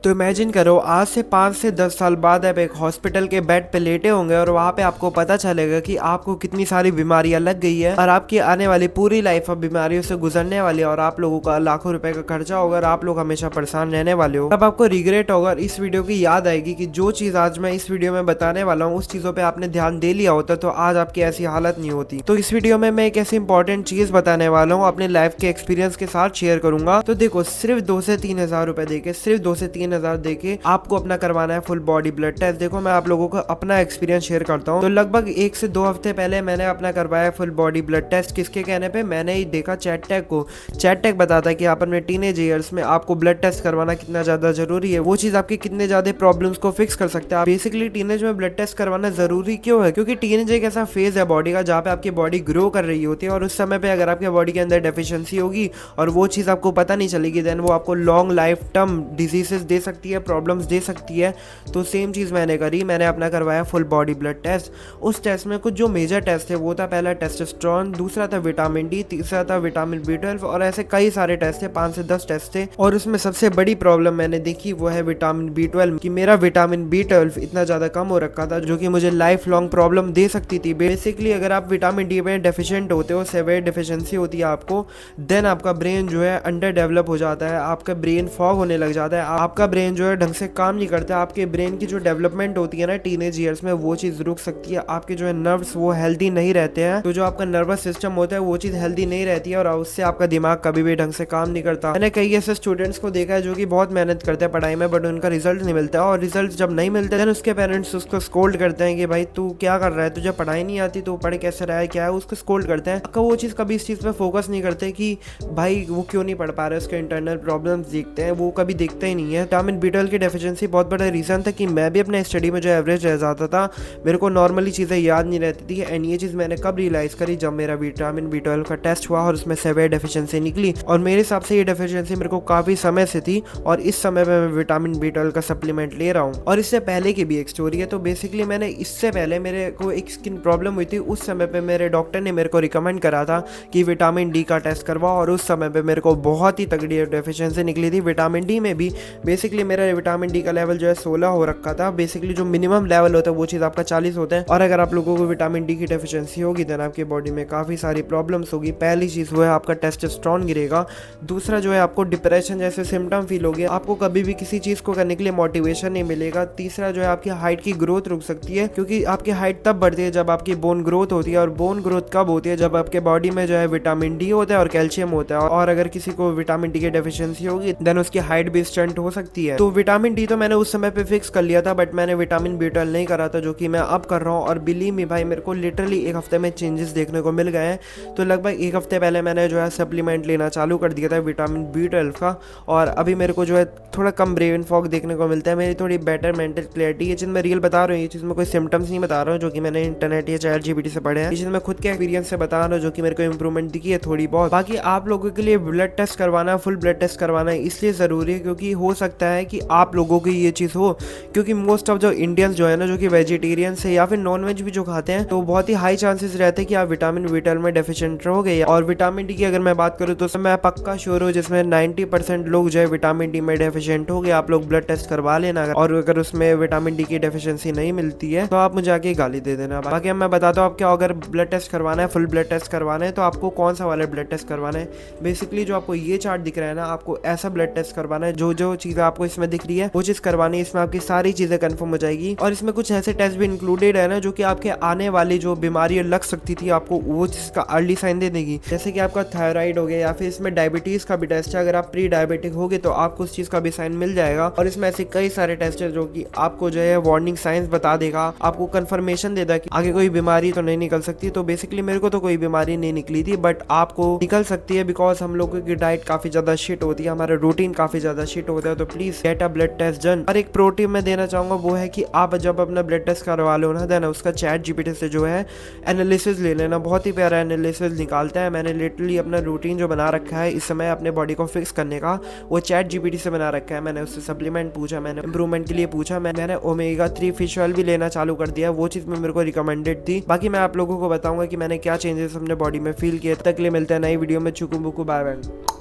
तो इमेजिन करो आज से 5 से 10 साल बाद आप एक हॉस्पिटल के बेड पे लेटे होंगे और वहाँ पे आपको पता चलेगा कि आपको कितनी सारी बीमारियां लग गई है और आपकी आने वाली पूरी लाइफ अब बीमारियों से गुजरने वाली है और आप लोगों का लाखों रुपए का खर्चा होगा और आप लोग हमेशा परेशान रहने वाले हो। तब आपको रिग्रेट होगा और इस वीडियो की याद आएगी कि जो चीज़ आज मैं इस वीडियो में बताने वाला हूँ उस चीज़ों पर आपने ध्यान दे लिया होता तो आज आपकी ऐसी हालत नहीं होती। तो इस वीडियो में मैं एक ऐसी इंपॉर्टेंट चीज़ बताने वाला हूँ, अपने लाइफ के एक्सपीरियंस के साथ शेयर करूंगा। तो देखो, सिर्फ 2 से 3 हजार रुपए देके, सिर्फ 2 से 3 हजार देके आपको अपना करवाना है फुल बॉडी ब्लड टेस्ट। देखो, मैं आप लोगों को अपना एक्सपीरियंस शेयर करता हूँ। तो लगभग 1 से 2 हफ्ते पहले मैंने अपना करवाया फुल बॉडी ब्लड टेस्ट। किसके कहने पे? मैंने ही देखा चैट टैग को। चैट टैग बताता है कि आप अपने टीनेज ईयर्स में आपको ब्लड टेस्ट करवाना कितना ज्यादा जरूरी है, वो चीज आपकी कितने ज्यादा प्रॉब्लम्स को फिक्स कर सकते हैं। बेसिकली टीनेज में ब्लड टेस्ट करवाना जरूरी क्यों है? क्योंकि टीनेज एक ऐसा फेज है बॉडी का जहाँ पे आपकी बॉडी ग्रो कर रही होती है और उस समय पे अगर आपके बॉडी के अंदर डेफिशिएंसी होगी और वो चीज आपको पता नहीं चलेगी, देन वो आपको लॉन्ग लाइफ टर्म डिजीजेस दे सकती है, प्रॉब्लम्स दे सकती है। तो सेम चीज़ मैंने करी, मैंने अपना करवाया फुल बॉडी ब्लड टेस्ट। उस टेस्ट में कुछ जो मेजर टेस्ट थे वो था, पहला टेस्टोस्टेरोन, दूसरा था विटामिन डी, तीसरा था विटामिन B12 और ऐसे कई सारे टेस्ट थे, 5 से 10 टेस्ट थे। और उसमें सबसे बड़ी प्रॉब्लम मैंने देखी वो है विटामिन B12 कि मेरा विटामिन B12 इतना ज़्यादा कम हो रखा था जो कि मुझे लाइफ लॉन्ग प्रॉब्लम दे सकती थी। बेसिकली अगर आप विटामिन डी में डेफिशिएंट होते हो, सेवियर डिफिशियंसी होती है आपको, देन आपका ब्रेन जो है अंडर डेवलप हो जाता है, आपका ब्रेन फॉग होने लग जाता है, आपका ब्रेन जो है ढंग से काम नहीं करता, आपके ब्रेन की जो डेवलपमेंट होती है ना टीनेज ईयर्स में वो चीज़ रुक सकती है, आपके जो है नर्व्स वो हेल्दी नहीं रहते हैं। तो जो आपका नर्वस सिस्टम होता है वो चीज़ हेल्दी नहीं रहती है और उससे आपका दिमाग कभी भी ढंग से काम नहीं करता। मैंने कई ऐसे स्टूडेंट्स को देखा है जो कि बहुत मेहनत करते हैं पढ़ाई में बट उनका रिजल्ट नहीं मिलता और रिजल्ट जब नहीं मिलते देन उसके पेरेंट्स उसको स्कोल्ड करते हैं कि भाई तू क्या कर रहा है, तुझे पढ़ाई नहीं आती, तू पढ़ कैसे रहा है, क्या है, उसको स्कोल्ड करते हैं। वो चीज़ कभी इस चीज़ पर फोकस नहीं करते कि भाई वो क्यों नहीं पढ़ पा रहे, उसके इंटरनल प्रॉब्लम्स देखते हैं, वो कभी देखते ही नहीं है। विटामिन B12 की डेफिशिएंसी बहुत बड़ा रीज़न था कि मैं भी अपने स्टडी में जो एवरेज रह जाता था, मेरे को नॉर्मली चीज़ें याद नहीं रहती थी। एंड ये चीज़ मैंने कब रियलाइज़ करी, जब मेरा विटामिन B12 का टेस्ट हुआ और उसमें सेवियर डेफिशिएंसी निकली। और मेरे हिसाब से ये डेफिशिएंसी मेरे को काफ़ी समय से थी और इस समय पे मैं विटामिन B12 का सप्लीमेंट ले रहा हूँ। और इससे पहले की भी एक स्टोरी है। तो बेसिकली मैंने इससे पहले मेरे को एक स्किन प्रॉब्लम हुई थी, उस समय पे मेरे डॉक्टर ने मेरे को रिकमेंड करा था कि विटामिन डी का टेस्ट करवाओ और उस समय पे मेरे को बहुत ही तगड़ी डेफिशिएंसी निकली थी विटामिन डी में भी। बेसिकली मेरा विटामिन डी का लेवल जो है 16 हो रखा था। बेसिकली जो मिनिमम लेवल होता है वो चीज़ आपका 40 होता है और अगर आप लोगों को विटामिन डी की डेफिशिएंसी होगी देन आपकी बॉडी में काफ़ी सारी प्रॉब्लम्स होगी। पहली चीज़ वो है आपका टेस्टोस्टेरोन गिरेगा, दूसरा जो है आपको डिप्रेशन जैसे सिम्टम फील होगी, आपको कभी भी किसी चीज़ को करने के लिए मोटिवेशन नहीं मिलेगा, तीसरा जो है आपकी हाइट की ग्रोथ रुक सकती है क्योंकि आपकी हाइट तब बढ़ती है जब आपकी बोन ग्रोथ होती है और बोन ग्रोथ कब होती है, जब आपके बॉडी में जो है विटामिन डी होता है और कैल्शियम होता है। और अगर किसी को विटामिन डी की डेफिशिएंसी होगी देन उसकी हाइट भी स्टंट हो सकती है। तो विटामिन डी तो मैंने उस समय पे फिक्स कर लिया था बट मैंने विटामिन B12 नहीं करा था जो कि मैं अब कर रहा हूँ। और बिलीव मी भाई, मेरे को लिटरली एक हफ्ते में चेंजेस देखने को मिल गए हैं। तो लगभग एक हफ्ते पहले मैंने जो है सप्लीमेंट लेना चालू कर दिया था विटामिन B12 का और अभी मेरे को जो है थोड़ा कम ब्रेन फॉग देखने को मिलता है, मेरी थोड़ी बेटर मेंटल क्लैरिटी। ये चीज़ मैं रियल बता रहा हूँ, ये चीज़ में कोई सिम्टम्स नहीं बता रहा हूँ जो कि मैंने इंटरनेट या ChatGPT से पढ़े हैं, ये चीज़ मैं खुद के एक्सपीरियंस से बता रहा हूँ जो कि मेरे को इंप्रूवमेंट दिखी है थोड़ी बहुत। बाकी आप लोगों के लिए ब्लड टेस्ट करवाना, फुल ब्लड टेस्ट करवाना इसलिए ज़रूरी है क्योंकि हो सकता है कि आप लोगों की ये चीज़ हो, क्योंकि मोस्ट ऑफ जो इंडियंस जो है ना जो कि वेजिटेरियंस है या फिर नॉन वेज भी जो खाते हैं, तो बहुत ही हाई चांसेस रहते हैं कि आप विटामिन B12 में डेफिशिएंट रहोगे। और विटामिन डी की अगर मैं बात करूँ तो मैं पक्का श्योर हूँ जिसमें 90% लोग जो है विटामिन डी में डेफिशिएंट हो गए। आप लोग ब्लड टेस्ट करवा लेना और अगर उसमें विटामिन डी की डेफिशिएंसी नहीं मिलती है तो आप मुझे आके गाली दे देना। बाकी मैं बताता हूँ आपको अगर ब्लड टेस्ट करवाना है, फुल ब्लड टेस्ट करवाना है तो आपको कौन सा वाला ब्लड टेस्ट करवाना है। बेसिकली जो आपको ये चार्ट दिख रहा है ना, आपको ऐसा ब्लड टेस्ट करवाना है, जो जो चीज़ें आपको इसमें दिख रही है वो चीज़ करवानी है, इसमें आपकी सारी चीज़ें कंफर्म हो जाएगी। और इसमें कुछ ऐसे टेस्ट भी इंक्लूडेड है ना जो कि आपके आने वाली जो बीमारी लग सकती थी आपको वो जिसका अर्ली साइन दे देगी, जैसे कि आपका थायराइड हो गया या फिर इसमें डायबिटीज़ का भी टेस्ट है। अगर आप प्री डायबिटिक होगे तो आपको उस चीज़ का भी साइन मिल जाएगा। और इसमें ऐसे कई सारे टेस्ट है जो कि आपको जो है वार्निंग साइंस बता देगा, आपको कंफर्मेशन देगा कि आगे कोई बीमारी तो नहीं निकल सकती। तो बेसिकली मेरे को तो कोई बीमारी नहीं निकली थी बट आपको निकल सकती है बिकॉज हम लोगों की डाइट काफ़ी ज़्यादा शिट होती है, हमारा रूटीन काफ़ी ज़्यादा शिट होता है। तो please get a blood test done. और एक प्रो टिप मैं देना चाहूँगा वो है कि आप जब अपना ब्लड टेस्ट करवा लो ना देन उसका ChatGPT से जो है एनालिसिस ले लेना, बहुत ही प्यारा एनालिसिस निकालता है। मैंने लिटरली अपना रूटीन जो बना रखा है इस समय अपने बॉडी को फिक्स करने का वो ChatGPT से बना रखा है। मैंने उससे सप्लीमेंट पूछा, मैंने इंप्रूवमेंट के लिए पूछा, मैंने ओमेगा 3 फिश ऑयल भी लेना चालू कर दिया, वो चीज़ में मेरे को रिकमेंडेड थी। बाकी मैं आप लोगों को बताऊंगा कि मैंने क्या चेंजेस अपने बॉडी में फील किए। तक ले मिलते हैं नई वीडियो में। चुकू बुकू, बाय बाय।